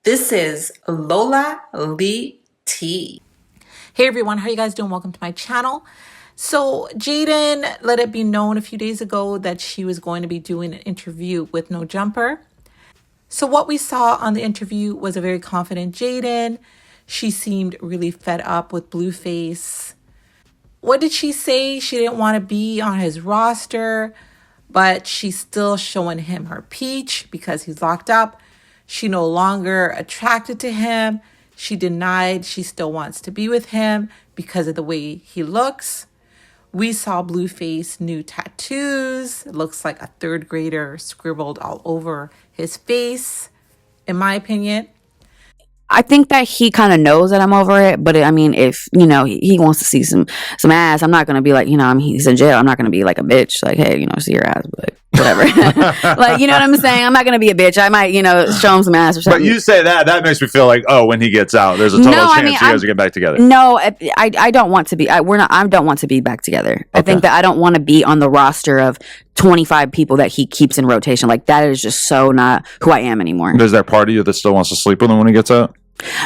This is Lola Lee T. Hey everyone, how are you guys doing? Welcome to my channel. So Jayden let it be known a few days ago that she was going to be doing an interview with No Jumper. So what we saw on the interview was a very confident Jayden. She seemed really fed up with Blueface. What did she say? She didn't want to be on his roster, but she's still showing him her peach because he's locked up. She no longer attracted to him. She denied she still wants to be with him because of the way he looks. We saw Blueface new tattoos. It looks like a third grader scribbled all over his face, in my opinion. I think that he kind of knows that I'm over it, but I mean, if he wants to see some ass, I'm not gonna be like, he's in jail. I'm not gonna be like a bitch, like, hey, see your ass, but like, whatever. Like, you know what I'm saying? I'm not gonna be a bitch. I might, show him some ass or something. But you say that makes me feel like, oh, when he gets out, there's a total chance you guys will get back together. No, I don't want to be. I don't want to be back together. Okay. I think that I don't want to be on the roster of 25 people that he keeps in rotation. Like, that is just so not who I am anymore. Is there a part of you that still wants to sleep with him when he gets out?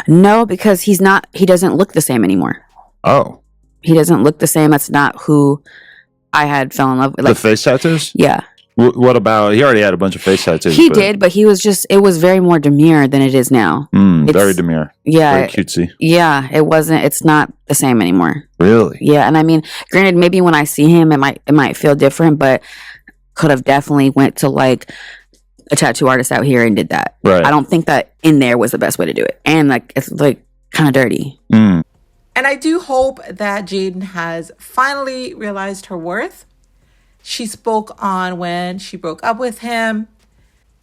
No, because he doesn't look the same anymore. Oh. He doesn't look the same. That's not who I had fell in love with. Like, the face tattoos? Yeah. What about, he already had a bunch of face tattoos. He did, but it was very more demure than it is now. Very demure. Yeah. Very cutesy. Yeah, it's not the same anymore. Really? Yeah, and I mean, granted, maybe when I see him, it might feel different, but could have definitely went to like a tattoo artist out here and did that. Right. I don't think that in there was the best way to do it. And like, it's like kind of dirty. And I do hope that Jayden has finally realized her worth. She spoke on when she broke up with him.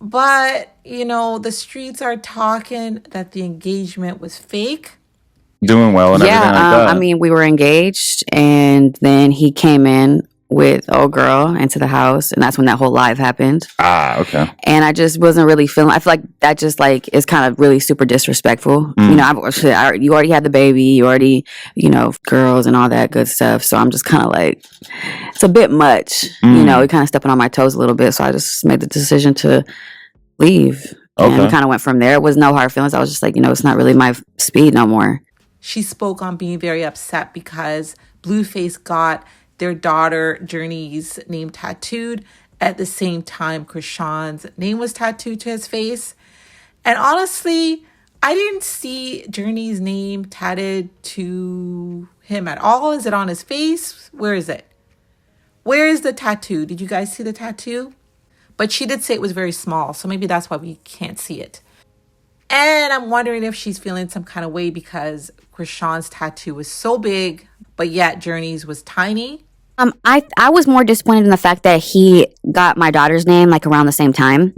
But, the streets are talking that the engagement was fake. Doing well and everything like that. I mean, we were engaged and then he came in with old girl into the house, and that's when that whole live happened. Okay. And I just wasn't really feeling. I feel like that just like is kind of really super disrespectful. You already had the baby, you already, girls and all that good stuff. So I'm just kind of like, it's a bit much. He kind of stepping on my toes a little bit. So I just made the decision to leave. Okay. And kind of went from there. It was no hard feelings. I was just like, it's not really my speed no more. She spoke on being very upset because Blueface got their daughter Journey's name tattooed at the same time Chrisean's name was tattooed to his face. And honestly, I didn't see Journey's name tattooed to him at all. Is it on his face? Where is it? Where is the tattoo? Did you guys see the tattoo? But she did say it was very small, so maybe that's why we can't see it. And I'm wondering if she's feeling some kind of way because Chrisean's tattoo was so big, but yet Journey's was tiny. I was more disappointed in the fact that he got my daughter's name like around the same time.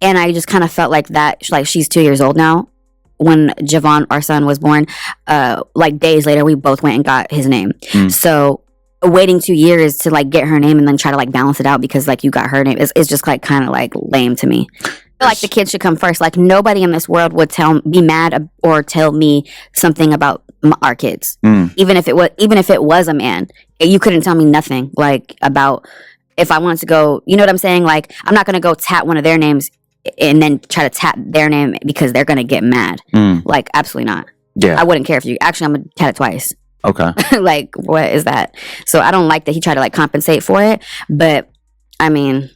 And I just kind of felt like that, like she's 2 years old now. When Javon, our son, was born, like days later, we both went and got his name. So waiting 2 years to like get her name and then try to like balance it out because like you got her name is just like kind of like lame to me. I feel like the kid should come first. Like nobody in this world would be mad or tell me something about our kids, even if it was a man. You couldn't tell me nothing like about if I wanted to go. You know what I'm saying? Like I'm not gonna go tap one of their names and then try to tap their name because they're gonna get mad. Like absolutely not. Yeah, I wouldn't care if you. Actually, I'm gonna tap it twice. Okay. Like what is that? So I don't like that he tried to like compensate for it, but I mean,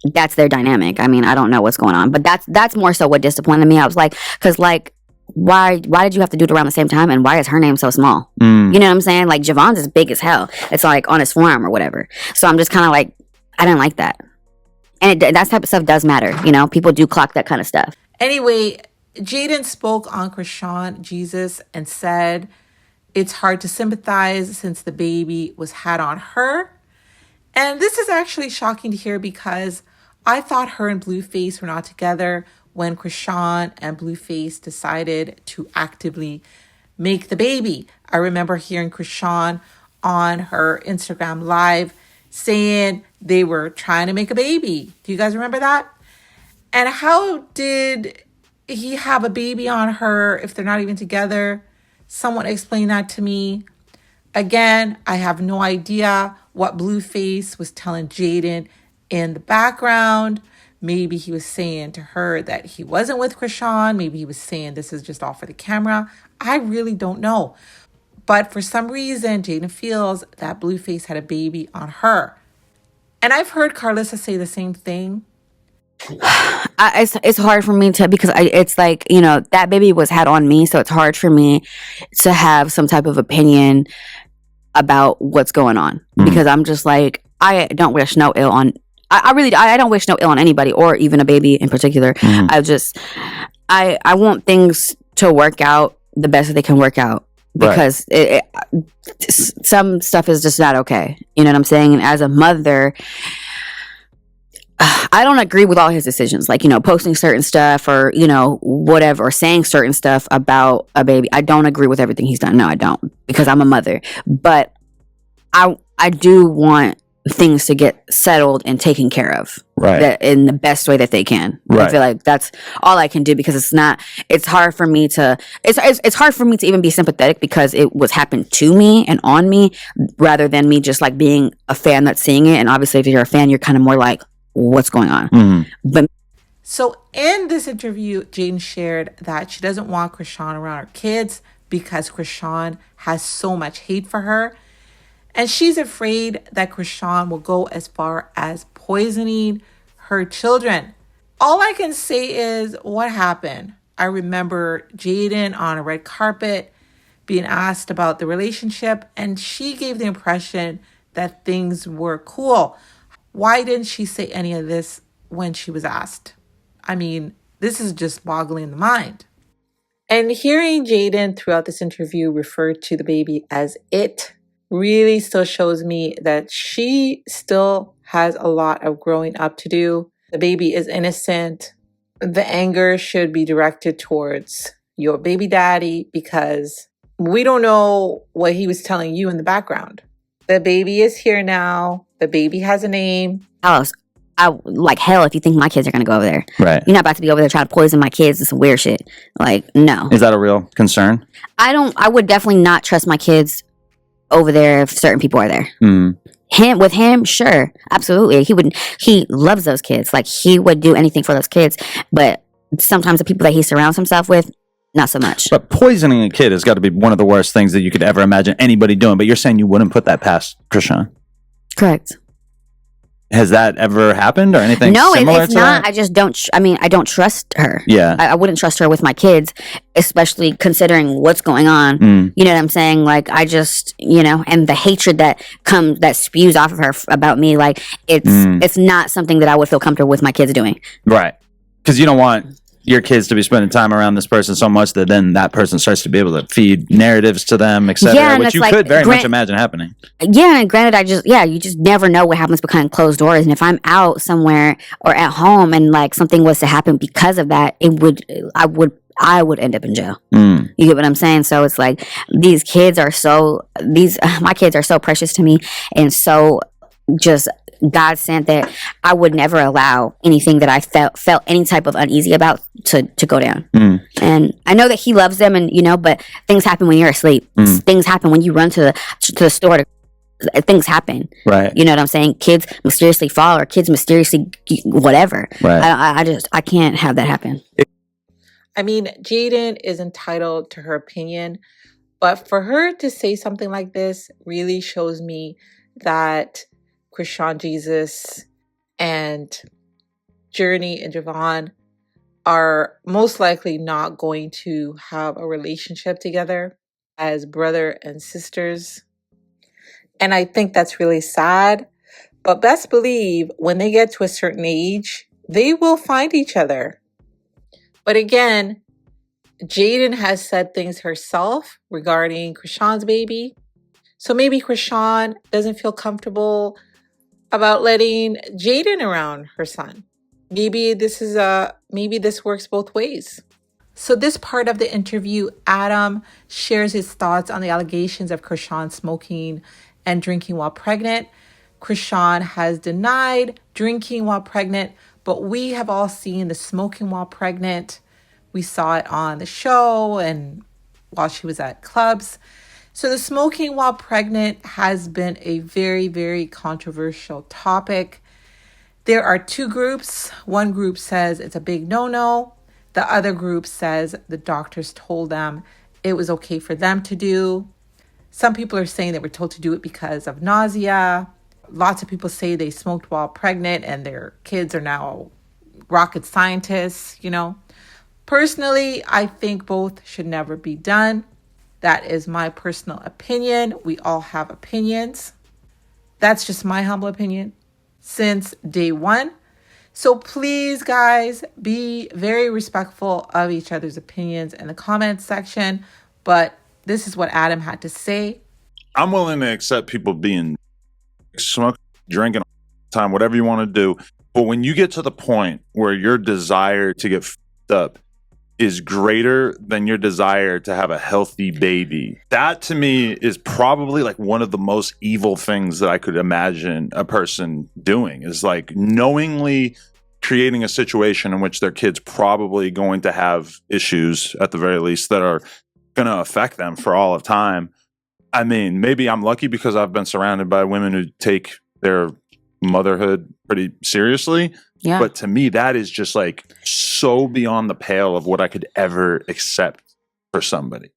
that's their dynamic. I mean, I don't know what's going on, but that's more so what disappointed me. I was like, because like, why did you have to do it around the same time, and why is her name so small? You know what I'm saying? Like Javon's is big as hell. It's like on his forearm or whatever. So I'm just kind of like, I didn't like that, and that type of stuff does matter. People do clock that kind of stuff. Anyway, Jayden spoke on Chrisean Jesus and said it's hard to sympathize since the baby was had on her. And this is actually shocking to hear because I thought her and Blueface were not together when Chrisean and Blueface decided to actively make the baby. I remember hearing Chrisean on her Instagram live saying they were trying to make a baby. Do you guys remember that? And how did he have a baby on her if they're not even together? Someone explain that to me. Again, I have no idea what Blueface was telling Jayden in the background. Maybe he was saying to her that he wasn't with Chrisean. Maybe he was saying this is just all for the camera. I really don't know. But for some reason, Jaidyn feels that Blueface had a baby on her. And I've heard Carlissa say the same thing. It's hard for me to, because it's like, you know, that baby was had on me. So it's hard for me to have some type of opinion about what's going on. Because I'm just like, I don't wish no ill on, I don't wish no ill on anybody, or even a baby in particular. I want things to work out the best that they can work out. Because some stuff is just not okay. You know what I'm saying? And as a mother, I don't agree with all his decisions. Like, you know, posting certain stuff or, you know, whatever, or saying certain stuff about a baby. I don't agree with everything he's done. No, I don't. Because I'm a mother. But I do want things to get settled and taken care of, that in the best way that they can. I feel like that's all I can do, because it's hard for me to even be sympathetic, because it was happened to me and on me, rather than me just like being a fan that's seeing it. And obviously if you're a fan, you're kind of more like, what's going on? So in this interview, Jaidyn shared that she doesn't want Chrisean around her kids because Chrisean has so much hate for her. And she's afraid that Chrisean will go as far as poisoning her children. All I can say is what happened. I remember Jaidyn on a red carpet being asked about the relationship, and she gave the impression that things were cool. Why didn't she say any of this when she was asked? I mean, this is just boggling the mind. And hearing Jaidyn throughout this interview refer to the baby as it really still shows me that she still has a lot of growing up to do. The baby is innocent. The anger should be directed towards your baby daddy, because we don't know what he was telling you in the background. The baby is here now. The baby has a name. I like hell if you think my kids are going to go over there. Right. You're not about to be over there trying to poison my kids. It's some weird shit. Like, no. Is that a real concern? I would definitely not trust my kids over there if certain people are there. With him, sure, absolutely. He loves those kids. Like, he would do anything for those kids. But sometimes the people that he surrounds himself with, not so much. But poisoning a kid has got to be one of the worst things that you could ever imagine anybody doing. But you're saying you wouldn't put that past Chrisean? Correct. Has that ever happened or anything similar it's to not. that? I just don't. I don't trust her. Yeah. I wouldn't trust her with my kids, especially considering what's going on. You know what I'm saying? Like, I just, you know, and the hatred that spews off of her about me, like, it's not something that I would feel comfortable with my kids doing. Right. Because you don't want your kids to be spending time around this person so much that then that person starts to be able to feed narratives to them, etc., which you could very much imagine happening. Yeah, and granted, you just never know what happens behind closed doors. And if I'm out somewhere or at home and like something was to happen because of that, I would end up in jail. You get what I'm saying? So it's like my kids are so precious to me, and so just God sent, that I would never allow anything that I felt any type of uneasy about to go down. And I know that he loves them, and you know, but things happen when you're asleep. Things happen when you run to the store. Things happen, right? You know what I'm saying? Kids mysteriously fall, or kids mysteriously whatever. Right. I can't have that happen. I mean, Jaidyn is entitled to her opinion, but for her to say something like this really shows me that Chrisean Jesus and Journey and Javon are most likely not going to have a relationship together as brother and sisters. And I think that's really sad. But best believe when they get to a certain age, they will find each other. But again, Jaidyn has said things herself regarding Chrisean's baby. So maybe Chrisean doesn't feel comfortable about letting Jaidyn around her son. Maybe this works both ways. So this part of the interview, Adam shares his thoughts on the allegations of Chrisean smoking and drinking while pregnant. Chrisean has denied drinking while pregnant, but we have all seen the smoking while pregnant. We saw it on the show and while she was at clubs. So the smoking while pregnant has been a very, very controversial topic. There are two groups. One group says it's a big no-no. The other group says the doctors told them it was okay for them to do. Some people are saying they were told to do it because of nausea. Lots of people say they smoked while pregnant and their kids are now rocket scientists, Personally, I think both should never be done. That is my personal opinion. We all have opinions. That's just my humble opinion since day one. So please, guys, be very respectful of each other's opinions in the comments section. But this is what Adam had to say. I'm willing to accept people being smoking, drinking all the time, whatever you want to do. But when you get to the point where your desire to get f***ed up is greater than your desire to have a healthy baby, that to me is probably like one of the most evil things that I could imagine a person doing, is like knowingly creating a situation in which their kid's probably going to have issues at the very least that are going to affect them for all of time. I mean, maybe I'm lucky because I've been surrounded by women who take their motherhood pretty seriously. Yeah. But to me, that is just like so beyond the pale of what I could ever accept for somebody.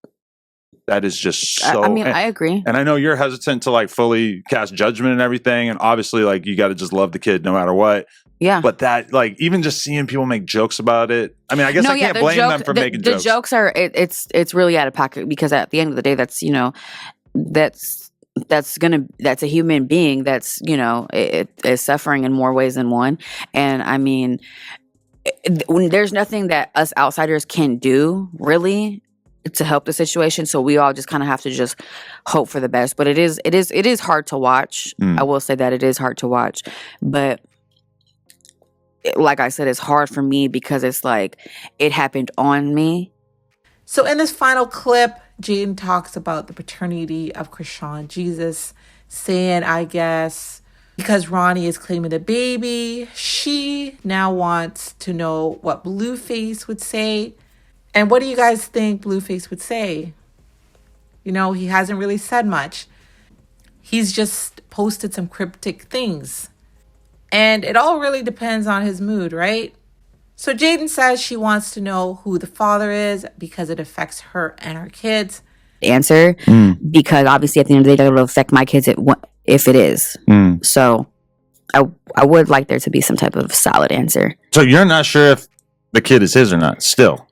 That is just so. I mean, I agree. And I know you're hesitant to like fully cast judgment and everything. And obviously, like, you got to just love the kid no matter what. Yeah. But that, like, even just seeing people make jokes about it. I mean, I guess I can't blame them for making jokes. The jokes are, it's really out of pocket because at the end of the day, that's, that's a human being that's, it is suffering in more ways than one. And I mean, there's nothing that us outsiders can do really to help the situation. So we all just kind of have to just hope for the best. But it is hard to watch. I will say that it is hard to watch, but like I said, it's hard for me because it's like it happened on me. So in this final clip, Jaidyn talks about the paternity of Chrisean Jesus, saying, I guess, because Ronnie is claiming the baby, she now wants to know what Blueface would say. And what do you guys think Blueface would say? He hasn't really said much. He's just posted some cryptic things. And it all really depends on his mood, right? So Jaidyn says she wants to know who the father is because it affects her and her kids. Answer, because obviously at the end of the day, that will affect my kids if it is. So I would like there to be some type of solid answer. So you're not sure if the kid is his or not still?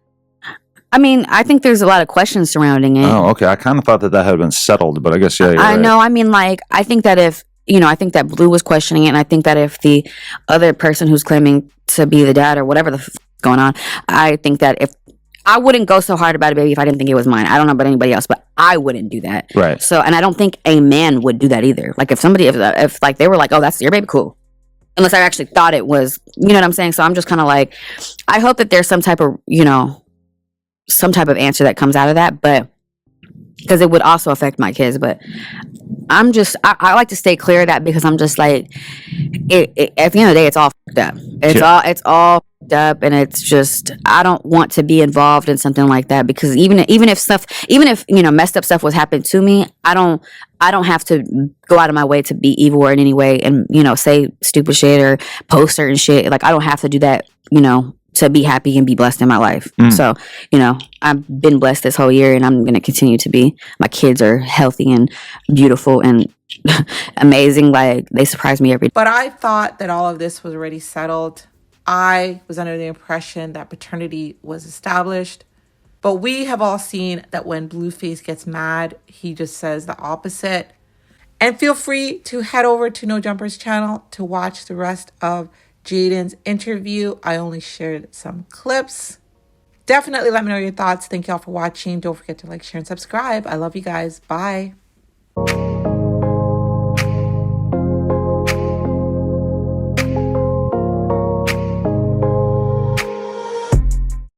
I mean, I think there's a lot of questions surrounding it. Oh, okay. I kind of thought that had been settled, but I guess, yeah, you're I right. know. I mean, like, I think that if, I think that Blue was questioning it, and I think that if the other person who's claiming to be the dad or whatever the f going on, I think that if I wouldn't go so hard about a baby if I didn't think it was mine. I don't know about anybody else, but I wouldn't do that. Right. So, and I don't think a man would do that either. Like if like they were like, oh, that's your baby, cool. Unless I actually thought it was, you know what I'm saying? So I'm just kind of like, I hope that there's some type of, some type of answer that comes out of that, but because it would also affect my kids. But I'm just, I like to stay clear of that because I'm just like, at the end of the day, it's all fucked up. It's all fucked up, and it's just, I don't want to be involved in something like that because even if messed up stuff was happening to me, I don't have to go out of my way to be evil or in any way and say stupid shit or post certain shit. Like I don't have to do that, to be happy and be blessed in my life. So, I've been blessed this whole year and I'm going to continue to be. My kids are healthy and beautiful and amazing. Like they surprise me every day. But I thought that all of this was already settled. I was under the impression that paternity was established. But we have all seen that when Blueface gets mad, he just says the opposite. And feel free to head over to No Jumpers channel to watch the rest of Jaidyn's interview. I only shared some clips. Definitely let me know your thoughts. Thank y'all for watching. Don't forget to like, share, and subscribe. I love you guys. Bye.